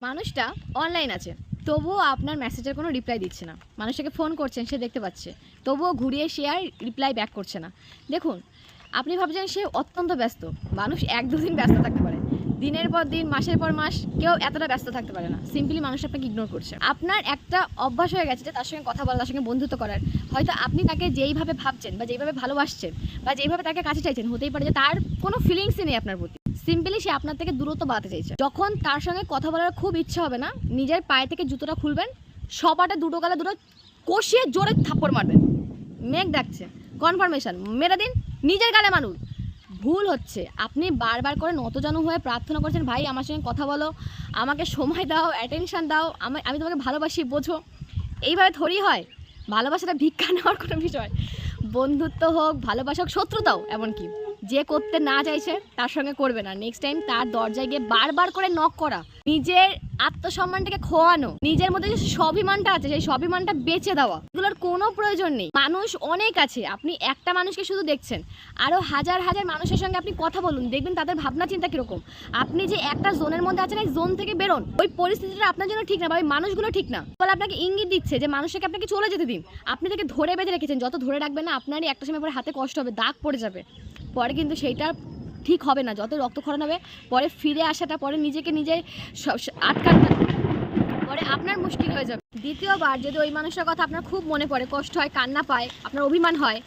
মানুষটা অনলাইন আছে, তবুও আপনার মেসেজের কোনো রিপ্লাই দিচ্ছে না। মানুষটাকে ফোন করছেন, সে দেখতে পাচ্ছে, তবুও ঘুরিয়ে সে আর রিপ্লাই ব্যাক করছে না। দেখুন, আপনি ভাবছেন সে অত্যন্ত ব্যস্ত। মানুষ 1-2 দিন ব্যস্ত থাকতে পারে, দিনের পর দিন, মাসের পর মাস কেউ এতটা ব্যস্ত থাকতে পারে না। সিম্পলি মানুষ আপনাকে ইগনোর করছে। আপনার একটা অভ্যাস হয়ে গেছে যে তার সঙ্গে কথা বলা, তার সঙ্গে বন্ধুত্ব করার। হয়তো আপনি তাকে যেইভাবে ভাবছেন বা যেইভাবে ভালোবাসছেন বা যেইভাবে তাকে কাছে চাইছেন, হতেই পারে যে তার কোনো ফিলিংসই নেই আপনার প্রতি। সিম্পলি সে আপনার থেকে দূরত্ব বাড়াতে চাইছে। যখন তার সঙ্গে কথা বলার খুব ইচ্ছা হবে না, নিজের পায়ে থেকে জুতোটা খুলবেন, সপাটে দুটো গালে দুটো কষিয়ে জোরে থাপ্পড় মারবেন। মেঘ ডাকছে, কনফার্মেশন মেরে দিন, নিজের গালে মানুষ। ভুল হচ্ছে, আপনি বারবার করে নতজানু হয়ে প্রার্থনা করছেন, ভাই আমার সঙ্গে কথা বলো, আমাকে সময় দাও, অ্যাটেনশান দাও, আমি তোমাকে ভালোবাসি, বোঝো। এইভাবে থরি হয়। ভালোবাসাটা ভিক্ষা নেওয়ার কোনো বিষয়। বন্ধুত্ব হোক, ভালোবাসা হোক, শত্রুতাও এমনকি, যে করতে না চাইছে তার সঙ্গে করবে না। নেক্সট টাইম তার দরজায় গিয়ে বারবার করে নক করা, নিজের আত্মসম্মানটাকে খোয়ানো, নিজের মধ্যে যে স্বাভিমানটা আছে সেই স্বাভিমানটা বেঁচে দেওয়া, এগুলোর কোনো প্রয়োজন নেই। মানুষ অনেক আছে, আপনি একটা মানুষকে শুধু দেখছেন, আরও হাজার হাজার মানুষের সঙ্গে আপনি কথা বলুন, দেখবেন তাদের ভাবনা চিন্তা কীরকম। আপনি যে একটা জোনের মধ্যে আছেন, এই জোন থেকে বেরোন। ওই পরিস্থিতিটা আপনার জন্য ঠিক না বা ওই মানুষগুলো ঠিক না, ফলে আপনাকে ইঙ্গিত দিচ্ছে যে মানুষটাকে আপনাকে চলে যেতে দিন। আপনি তাকে ধরে বেঁধে রেখেছেন, যত ধরে রাখবেন না আপনারই একটা সময় পরে হাতে কষ্ট হবে, দাগ পড়ে যাবে, পরে কিন্তু সেইটা ঠিক হবে না। যত রক্তক্ষরণ হবে, পরে ফিরে আসাটা, পরে নিজেকে নিজে আটকানোটা, পরে আপনার মুশকিল হয়ে যাবে। দ্বিতীয়বার যদি ওই মানুষটার কথা আপনার খুব মনে পড়ে, কষ্ট হয়, কান্না পায়, আপনার অভিমান হয়,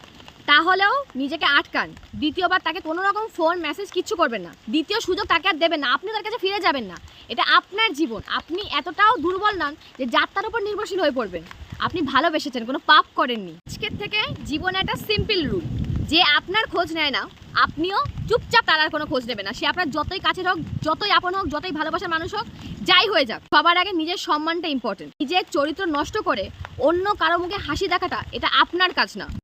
তাহলেও নিজেকে আটকান। দ্বিতীয়বার তাকে কোনো রকম ফোন মেসেজ কিচ্ছু করবেন না, দ্বিতীয় সুযোগ তাকে আর দেবেন না। আপনি তার কাছে ফিরে যাবেন না, এটা আপনার জীবন। আপনি এতটাও দুর্বল নন যে যাত্রার উপর নির্ভরশীল হয়ে পড়বেন। আপনি ভালোবেসেছেন, কোনো পাপ করেননি। আজকের থেকে জীবনে একটা সিম্পল রুল, যে আপনার খোঁজ নেয় না, আপনিও চুপচাপ তার আর কোনো খোঁজ নেবে না। সে আপনার যতই কাছের হোক, যতই আপন হোক, যতই ভালোবাসার মানুষ হোক, যাই হয়ে যাক, সবার আগে নিজের সম্মানটা ইম্পর্টেন্ট। নিজের চরিত্র নষ্ট করে অন্য কারো মুখে হাসি দেখাটা, এটা আপনার কাজ না।